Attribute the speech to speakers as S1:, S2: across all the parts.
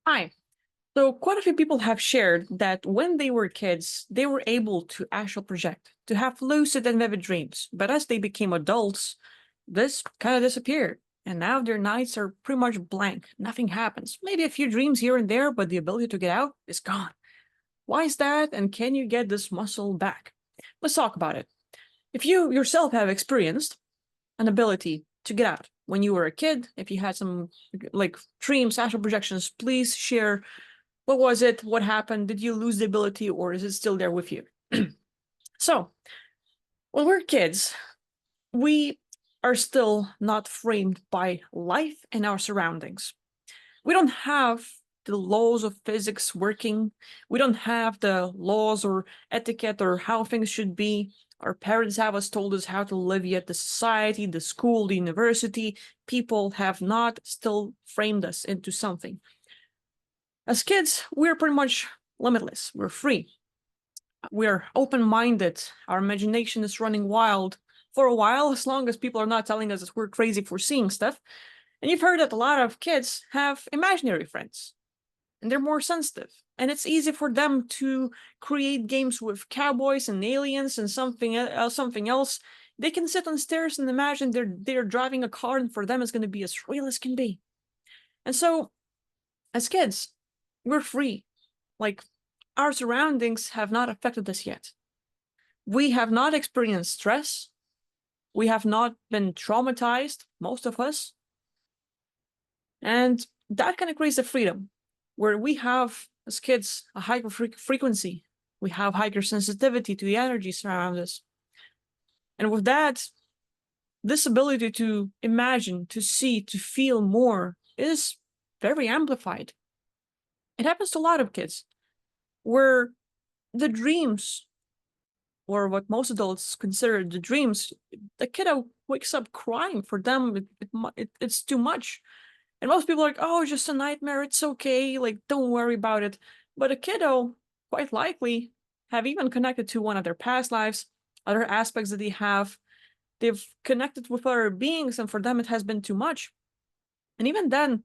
S1: Hi. So, quite a few people have shared that when they were kids, they were able to astral project, to have lucid and vivid dreams. But as they became adults, this kind of disappeared. And now their nights are pretty much blank. Nothing happens. Maybe a few dreams here and there, but the ability to get out is gone. Why is that? And can you get this muscle back? Let's talk about it. If you yourself have experienced an ability to get out when you were a kid, if you had some like dreams, astral projections, please share. What was it? What happened? Did you lose the ability or is it still there with you? So, when we're kids, we are still not framed by life and our surroundings. We don't have the laws of physics working. We don't have the laws or etiquette or how things should be. Our parents have us told us how to live, yet the society, the school, the university, people have not still framed us into something. As kids, we're pretty much limitless. We're free. We're open-minded. Our imagination is running wild for a while, as long as people are not telling us that we're crazy for seeing stuff. And you've heard that a lot of kids have imaginary friends, and they're more sensitive. And it's easy for them to create games with cowboys and aliens and something else. They can sit on stairs and imagine they're driving a car, and for them it's going to be as real as can be. And so, as kids, we're free. Like, our surroundings have not affected us yet. We have not experienced stress. We have not been traumatized, most of us. And that kind of creates a freedom where we have, as kids, a higher frequency. We have higher sensitivity to the energies around us. And with that, this ability to imagine, to see, to feel more is very amplified. It happens to a lot of kids where the dreams, or what most adults consider the dreams, the kiddo wakes up crying. For them, it's too much. And most people are like, oh, it's just a nightmare. It's okay. Like, don't worry about it. But a kiddo, quite likely, have even connected to one of their past lives, other aspects that they have. They've connected with other beings, and for them, it has been too much. And even then,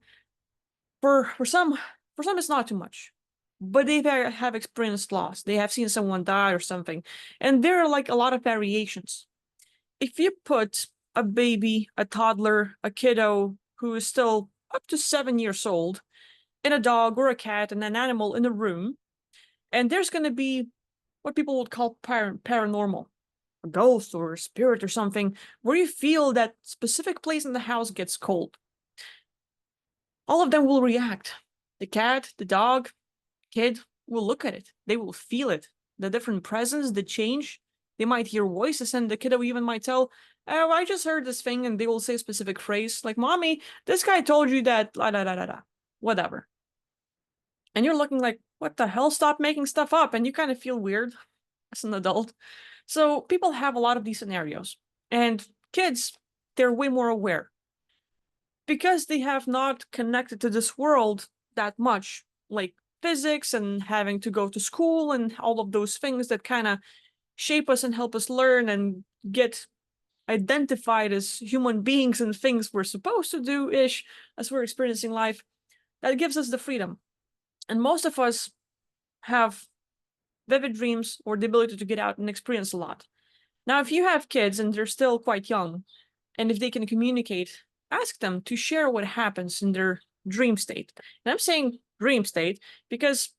S1: for some, it's not too much. But they have experienced loss. They have seen someone die or something. And there are like a lot of variations. If you put a baby, a toddler, a kiddo who is still up to 7 years old, and a dog or a cat and an animal in a room, and there's going to be what people would call paranormal, a ghost or a spirit or something, where you feel that specific place in the house gets cold. All of them will react. The cat, the dog, kid will look at it. They will feel it. The different presence, the change. They might hear voices, and the kiddo even might tell, oh, I just heard this thing, and they will say a specific phrase like, Mommy, this guy told you that, la da da da da, whatever. And you're looking like, what the hell? Stop making stuff up. And you kind of feel weird as an adult. So people have a lot of these scenarios. And kids, they're way more aware. Because they have not connected to this world that much, like physics and having to go to school and all of those things that kind of shape us and help us learn and get identified as human beings and things we're supposed to do-ish as we're experiencing life, that gives us the freedom. And most of us have vivid dreams or the ability to get out and experience a lot. Now, if you have kids and they're still quite young, and if they can communicate, ask them to share what happens in their dream state. And I'm saying dream state because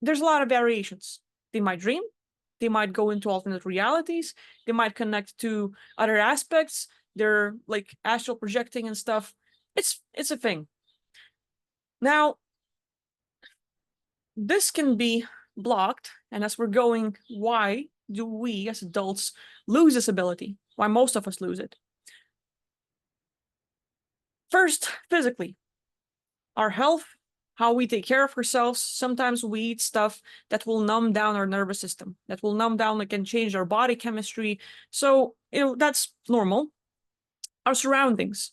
S1: there's a lot of variations. They might dream, they might go into alternate realities, they might connect to other aspects, they're like astral projecting and stuff. It's a thing. Now, this can be blocked, and as we're going, why do we as adults lose this ability? Why most of us lose it? First, physically, our health, how we take care of ourselves. Sometimes we eat stuff that will numb down our nervous system, that will numb down, like, and change our body chemistry. So, that's normal. Our surroundings.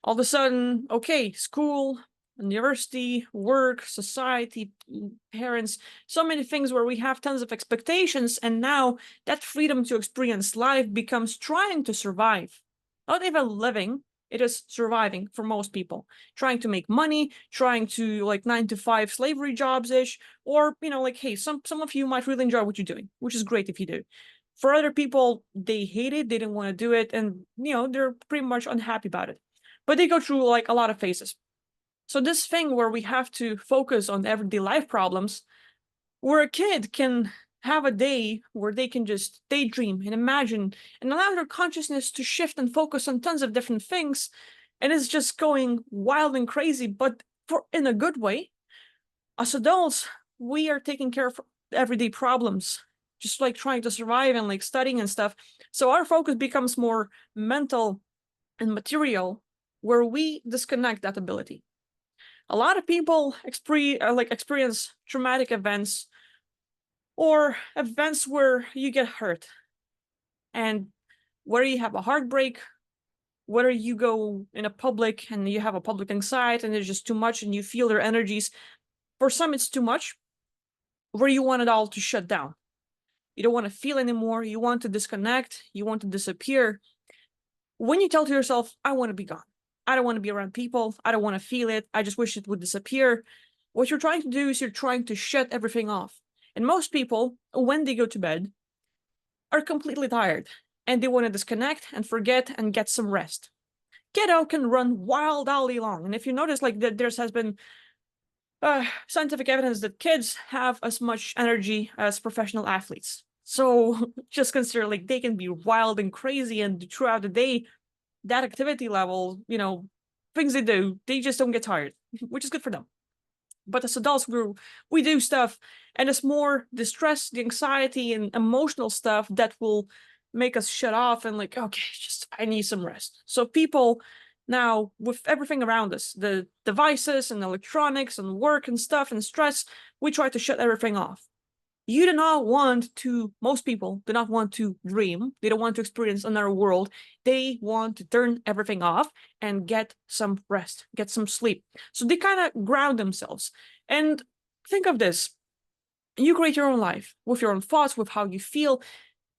S1: All of a sudden, okay, school, university, work, society, parents, so many things where we have tons of expectations, and now that freedom to experience life becomes trying to survive. Not even living, It is surviving for most people, trying to make money, trying to like 9-to-5 slavery jobs-ish, or, like, hey, some of you might really enjoy what you're doing, which is great if you do. For other people, they hate it, they didn't want to do it, and, they're pretty much unhappy about it. But they go through like a lot of phases. So this thing where we have to focus on everyday life problems, where a kid can have a day where they can just daydream and imagine and allow their consciousness to shift and focus on tons of different things, and it's just going wild and crazy, but in a good way. As adults, we are taking care of everyday problems, just like trying to survive and like studying and stuff. So our focus becomes more mental and material, where we disconnect that ability. A lot of people experience traumatic events or events where you get hurt, and whether you have a heartbreak, whether you go in a public and you have a public anxiety and it's just too much and you feel their energies. For some, it's too much, where you want it all to shut down. You don't want to feel anymore. You want to disconnect. You want to disappear. When you tell to yourself, I want to be gone. I don't want to be around people. I don't want to feel it. I just wish it would disappear. What you're trying to do is you're trying to shut everything off. And most people, when they go to bed, are completely tired and they want to disconnect and forget and get some rest. Kiddo can run wild all day long. And if you notice, like, that there has been scientific evidence that kids have as much energy as professional athletes. So just consider, like, they can be wild and crazy, and throughout the day, that activity level, things they do, they just don't get tired, which is good for them. But as adults, we do stuff, and it's more the stress, the anxiety, and emotional stuff that will make us shut off and like, okay, just I need some rest. So people now, with everything around us, the devices and electronics and work and stuff and stress, we try to shut everything off. You do not want to, most people do not want to dream. They don't want to experience another world. They want to turn everything off and get some rest, get some sleep. So they kind of ground themselves. And think of this. You create your own life with your own thoughts, with how you feel.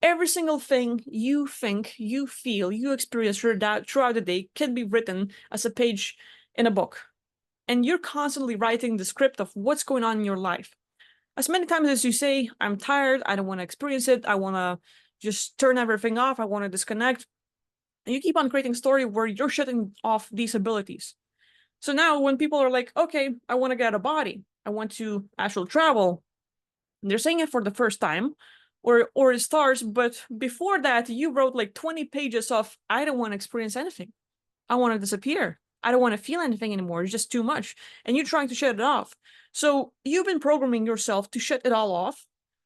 S1: Every single thing you think, you feel, you experience throughout the day can be written as a page in a book. And you're constantly writing the script of what's going on in your life. As many times as you say, I'm tired, I don't want to experience it, I want to just turn everything off, I want to disconnect, and you keep on creating a story where you're shutting off these abilities. So now when people are like, okay, I want to get a body, I want to astral travel, and they're saying it for the first time, or it starts, but before that, you wrote like 20 pages of, I don't want to experience anything. I want to disappear. I don't want to feel anything anymore. It's just too much. And you're trying to shut it off. So you've been programming yourself to shut it all off,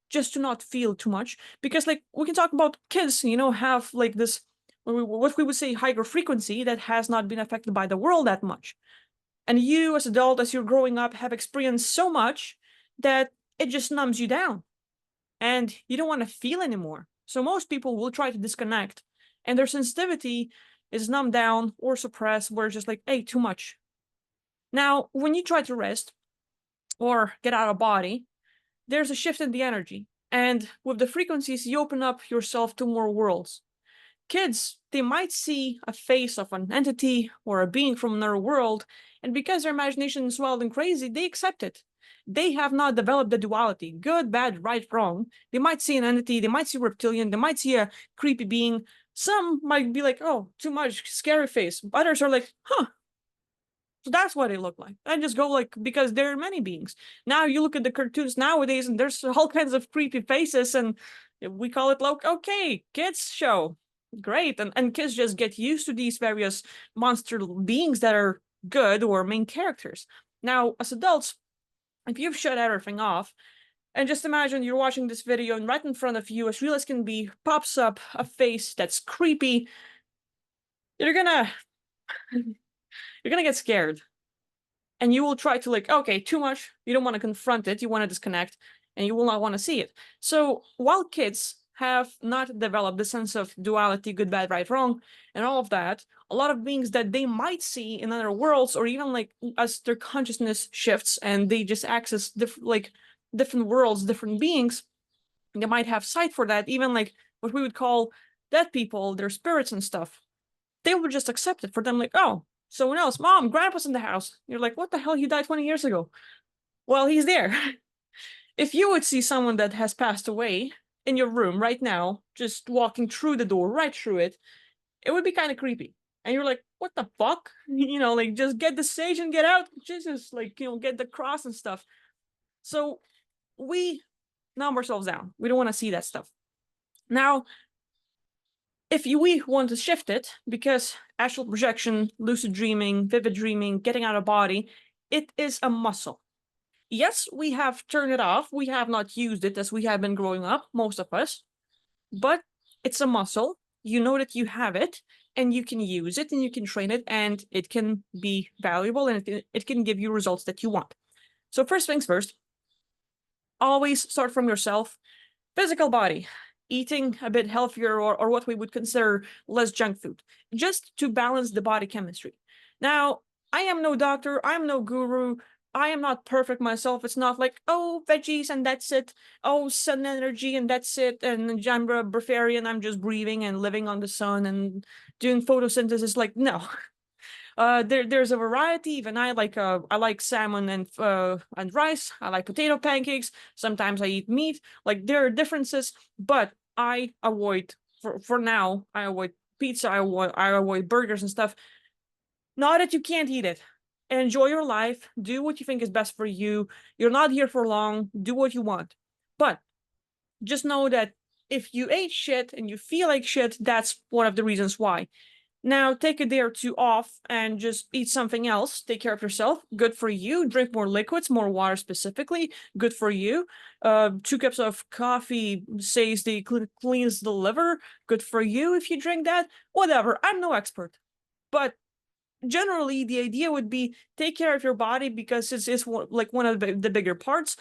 S1: just to not feel too much. Because, like, we can talk about kids, have like this, what we would say, higher frequency that has not been affected by the world that much. And you, as an adult, as you're growing up, have experienced so much that it just numbs you down. And you don't want to feel anymore. So most people will try to disconnect, and their sensitivity is numbed down or suppressed, where it's just like, hey, too much. Now, when you try to rest or get out of body, there's a shift in the energy. And with the frequencies, you open up yourself to more worlds. Kids, they might see a face of an entity or a being from another world, and because their imagination is wild and crazy, they accept it. They have not developed the duality, good, bad, right, wrong. They might see an entity, they might see a reptilian, they might see a creepy being. Some might be like, oh, too much, scary face. Others are like, huh. So that's what they look like. I just go like, because there are many beings. Now you look at the cartoons nowadays and there's all kinds of creepy faces, and we call it like, okay, kids show. Great. And kids just get used to these various monster beings that are good or main characters. Now, as adults, if you've shut everything off, and just imagine you're watching this video and right in front of you, as real as can be, pops up a face that's creepy, you're gonna get scared. And you will try to like, okay, too much. You don't want to confront it. You want to disconnect, and you will not want to see it. So while kids have not developed the sense of duality, good, bad, right, wrong, and all of that, a lot of beings that they might see in other worlds, or even like as their consciousness shifts and they just access different worlds, different beings, they might have sight for that. Even like what we would call dead people, their spirits and stuff. they would just accept it. For them, like, oh, someone else, mom, grandpa's in the house. You're like, what the hell? He died 20 years ago. Well, he's there. If you would see someone that has passed away in your room right now, just walking through the door, right through it, it would be kind of creepy. And you're like, what the fuck? Like, just get the sage and get out. Jesus, like, get the cross and stuff. So we numb ourselves down. We don't want to see that stuff. Now, if we want to shift it, because astral projection, lucid dreaming, vivid dreaming, getting out of body, it is a muscle. Yes, we have turned it off. We have not used it as we have been growing up, most of us. But it's a muscle. You know that you have it, and you can use it, and you can train it, and it can be valuable, and it can give you results that you want. So first things first, always start from yourself. Physical body, eating a bit healthier, or what we would consider less junk food, just to balance the body chemistry. Now, I am no doctor, I'm no guru, I am not perfect myself. It's not like, oh, veggies and that's it, oh, sun energy and that's it, and I'm a breatharian, I'm just breathing and living on the sun and doing photosynthesis. Like, no. There's a variety. Even I like salmon and rice. I like potato pancakes. Sometimes I eat meat. Like, there are differences, but I avoid for now. I avoid pizza. I avoid burgers and stuff. Not that you can't eat it. Enjoy your life. Do what you think is best for you. You're not here for long. Do what you want. But just know that if you ate shit and you feel like shit, that's one of the reasons why. Now, take a day or two off and just eat something else. Take care of yourself. Good for you. Drink more liquids, more water specifically. Good for you. 2 cups of coffee says they cleans the liver. Good for you if you drink that. Whatever. I'm no expert. But generally, the idea would be take care of your body, because it's like one of the bigger parts.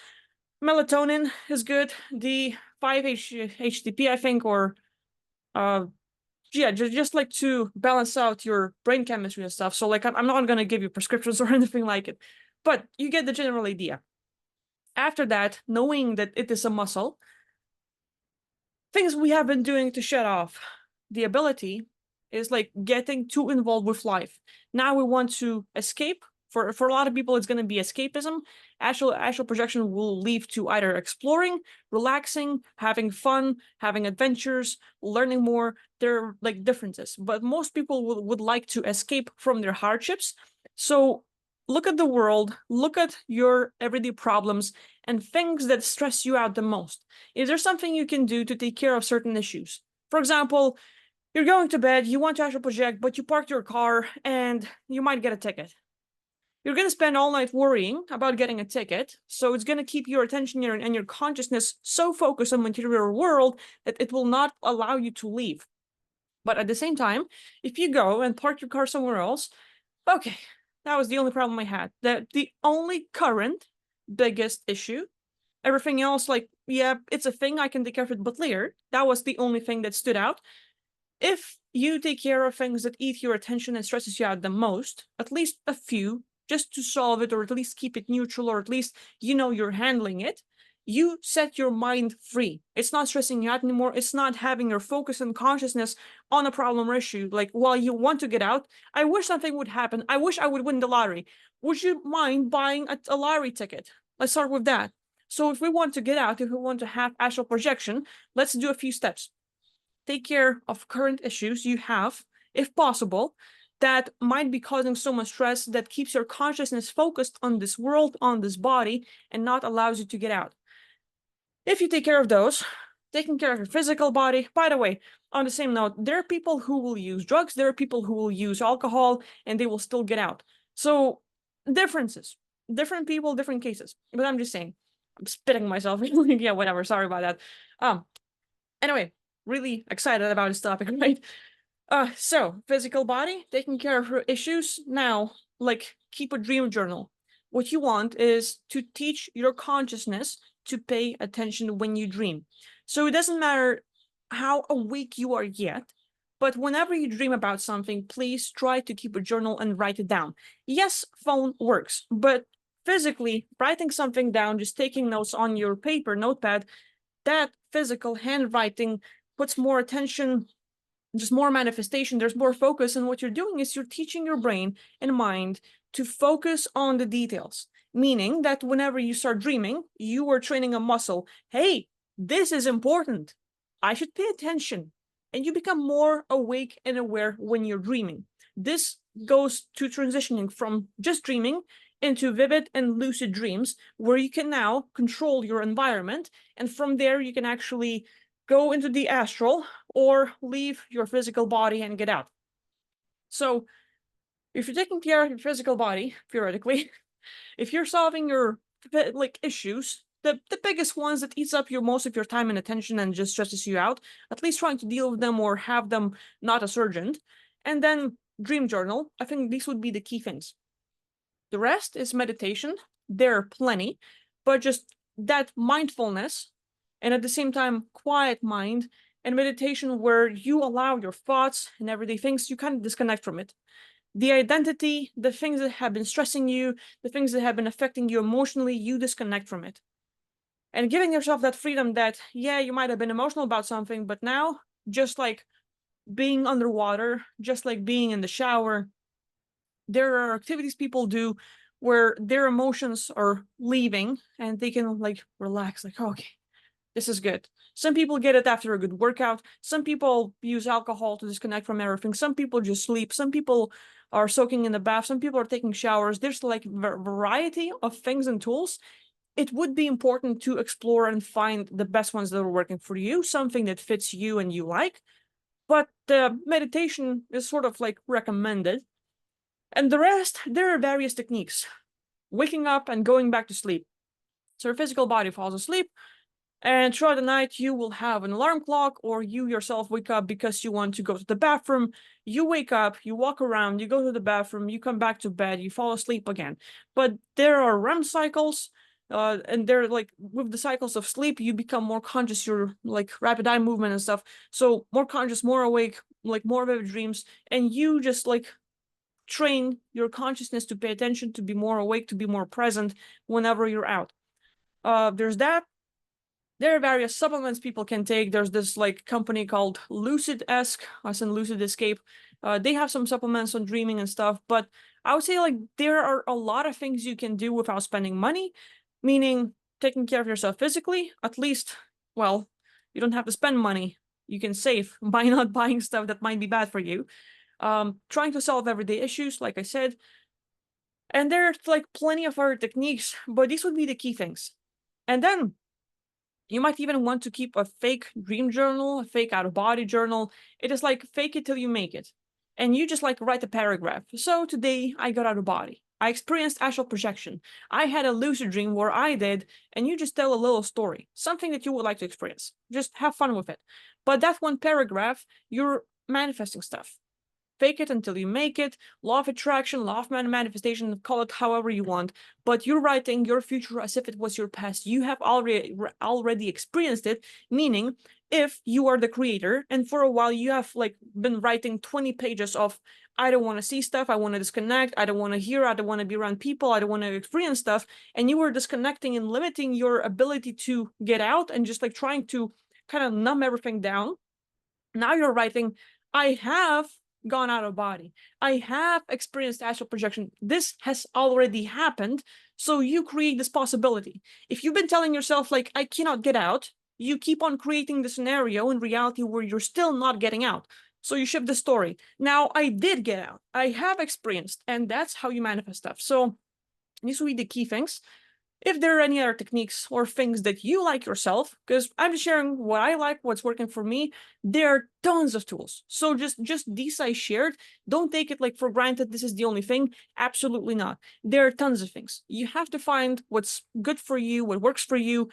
S1: Melatonin is good. The 5-HTP, I think, or yeah, just like to balance out your brain chemistry and stuff. So like, I'm not going to give you prescriptions or anything like it, but you get the general idea. After that, knowing that it is a muscle, things we have been doing to shut off the ability is like getting too involved with life. Now we want to escape. For a lot of people, it's going to be escapism. Astral projection will lead to either exploring, relaxing, having fun, having adventures, learning more. There are like differences, but most people would like to escape from their hardships. So look at the world, look at your everyday problems and things that stress you out the most. Is there something you can do to take care of certain issues? For example, you're going to bed, you want to astral project, but you parked your car and you might get a ticket. You're going to spend all night worrying about getting a ticket, so it's going to keep your attention and your consciousness so focused on the material world that it will not allow you to leave. But at the same time, if you go and park your car somewhere else, okay, that was the only problem I had. The only current biggest issue, everything else, like, yeah, it's a thing, I can take care of it, but later, that was the only thing that stood out. If you take care of things that eat your attention and stresses you out the most, at least a few, just to solve it, or at least keep it neutral, or at least you're handling it, you set your mind free. It's not stressing you out anymore. It's not having your focus and consciousness on a problem or issue. Like, while you want to get out, I wish something would happen. I wish I would win the lottery. Would you mind buying a lottery ticket? Let's start with that. So if we want to get out, if we want to have astral projection, let's do a few steps. Take care of current issues you have, if possible, that might be causing so much stress that keeps your consciousness focused on this world, on this body, and not allows you to get out. If you take care of those, taking care of your physical body, by the way, on the same note, there are people who will use drugs, there are people who will use alcohol, and they will still get out. So differences, different people, different cases. But I'm just saying, I'm spitting myself. Yeah, whatever, sorry about that. Anyway, really excited about this topic, right? So physical body, taking care of her issues. Now, like, keep a dream journal. What you want is to teach your consciousness to pay attention when you dream. So it doesn't matter how awake you are yet, but whenever you dream about something, please try to keep a journal and write it down. Yes, phone works, but physically writing something down, just taking notes on your paper, notepad, that physical handwriting puts more attention just more manifestation, there's more focus. And what you're doing is you're teaching your brain and mind to focus on the details, meaning that whenever you start dreaming, you are training a muscle. Hey, this is important. I should pay attention. And you become more awake and aware when you're dreaming. This goes to transitioning from just dreaming into vivid and lucid dreams, where you can now control your environment. And from there, you can actually go into the astral or leave your physical body and get out. So if you're taking care of your physical body, theoretically, if you're solving your issues, the biggest ones that eats up most of your time and attention and just stresses you out, at least trying to deal with them or have them not as urgent. And then dream journal. I think these would be the key things. The rest is meditation. There are plenty, but just that mindfulness and at the same time, quiet mind and meditation where you allow your thoughts and everyday things, you kind of disconnect from it. The identity, the things that have been stressing you, the things that have been affecting you emotionally, you disconnect from it. And giving yourself that freedom that, yeah, you might have been emotional about something, but now, just like being underwater, just like being in the shower, there are activities people do where their emotions are leaving and they can like relax, like, oh, okay, this is good. Some people get it after a good workout. Some people use alcohol to disconnect from everything. Some people just sleep. Some people are soaking in the bath. Some people are taking showers. There's like a variety of things and tools. It would be important to explore and find the best ones that are working for you, something that fits you and you like. But meditation is sort of like recommended. And the rest, there are various techniques. Waking up and going back to sleep. So your physical body falls asleep, and throughout the night, you will have an alarm clock, or you yourself wake up because you want to go to the bathroom. You wake up, you walk around, you go to the bathroom, you come back to bed, you fall asleep again. But there are REM cycles, and they're like with the cycles of sleep, you become more conscious. You're like rapid eye movement and stuff. So more conscious, more awake, like more vivid dreams, and you just like train your consciousness to pay attention, to be more awake, to be more present whenever you're out. There's that. There are various supplements people can take. There's this like company called Lucid-esque, as in Lucid Escape. They have some supplements on dreaming and stuff, but I would say like there are a lot of things you can do without spending money, meaning taking care of yourself physically, at least, well, you don't have to spend money. You can save by not buying stuff that might be bad for you. Trying to solve everyday issues, like I said. And there's like plenty of other techniques, but these would be the key things. And then you might even want to keep a fake dream journal, a fake out-of-body journal. It is like fake it till you make it. And you just like write a paragraph. So today I got out of body. I experienced astral projection. I had a lucid dream where I did, and you just tell a little story, something that you would like to experience. Just have fun with it. But that one paragraph, you're manifesting stuff. Fake it until you make it. Law of attraction, law of manifestation, call it however you want. But you're writing your future as if it was your past. You have already experienced it, meaning if you are the creator and for a while you have like been writing 20 pages of, I don't want to see stuff, I want to disconnect, I don't want to hear, I don't want to be around people, I don't want to experience stuff, and you were disconnecting and limiting your ability to get out and just like trying to kind of numb everything down. Now you're writing, I have gone out of body. I have experienced astral projection. This has already happened. So you create this possibility. If you've been telling yourself like, I cannot get out, you keep on creating the scenario in reality where you're still not getting out. So you shift the story. Now I did get out. I have experienced, and that's how you manifest stuff. So these will be the key things. If there are any other techniques or things that you like yourself, because I'm just sharing what I like, what's working for me, there are tons of tools. So just these I shared, don't take it like for granted this is the only thing. Absolutely not. There are tons of things. You have to find what's good for you, what works for you.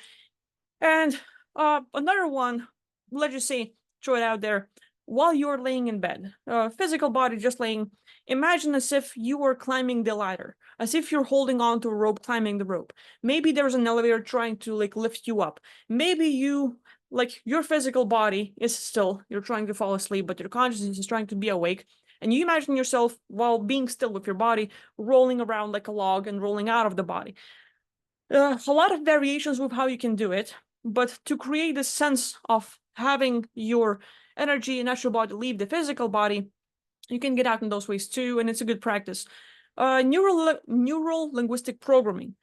S1: And another one, let's just say, throw it out there, while you're laying in bed, physical body just laying, imagine as if you were climbing the ladder, as if you're holding on to a rope, climbing the rope. Maybe there's an elevator trying to like lift you up. Maybe you, like your physical body is still, you're trying to fall asleep, but your consciousness is trying to be awake. And you imagine yourself, while being still with your body, rolling around like a log and rolling out of the body. A lot of variations with how you can do it. but to create this sense of having your energy and astral body leave the physical body, you can get out in those ways too, and it's a good practice. Neural linguistic programming.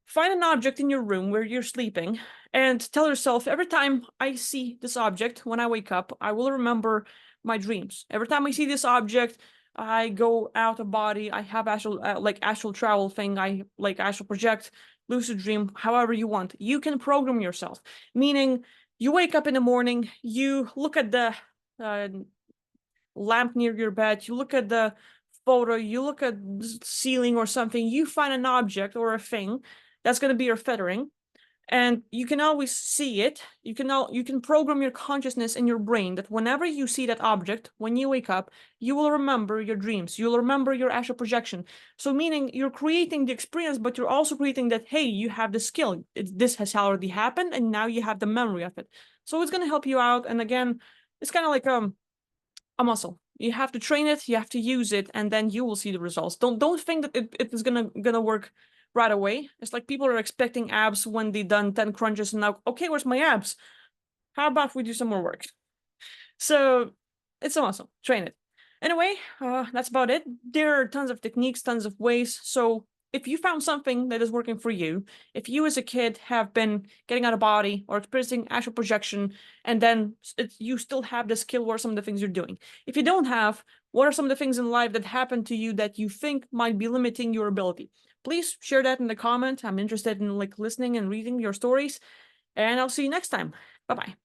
S1: Find an object in your room where you're sleeping and tell yourself, every time I see this object when I wake up, I will remember my dreams. Every time I see this object, I go out of body. I have astral, like astral travel thing. I like astral project, lucid dream, however you want. You can program yourself, meaning you wake up in the morning, you look at the lamp near your bed, you look at the photo, you look at the ceiling or something, you find an object or a thing that's going to be your fettering, and you can always see it. You can program your consciousness in your brain that whenever you see that object, when you wake up, you will remember your dreams. You'll remember your astral projection. So meaning you're creating the experience, but you're also creating that, hey, you have the skill. This has already happened, and now you have the memory of it. So it's going to help you out. And again, it's kind of like a muscle. You have to train it, you have to use it, and then you will see the results. Don't think that it is gonna work right away. It's like people are expecting abs when they done 10 crunches and now, okay, where's my abs? How about we do some more work? So it's a muscle. Train it. Anyway, that's about it. There are tons of techniques, tons of ways. So if you found something that is working for you, if you as a kid have been getting out of body or experiencing astral projection, and then you still have the skill, what are some of the things you're doing? If you don't have, what are some of the things in life that happen to you that you think might be limiting your ability? Please share that in the comment. I'm interested in like listening and reading your stories, and I'll see you next time. Bye-bye.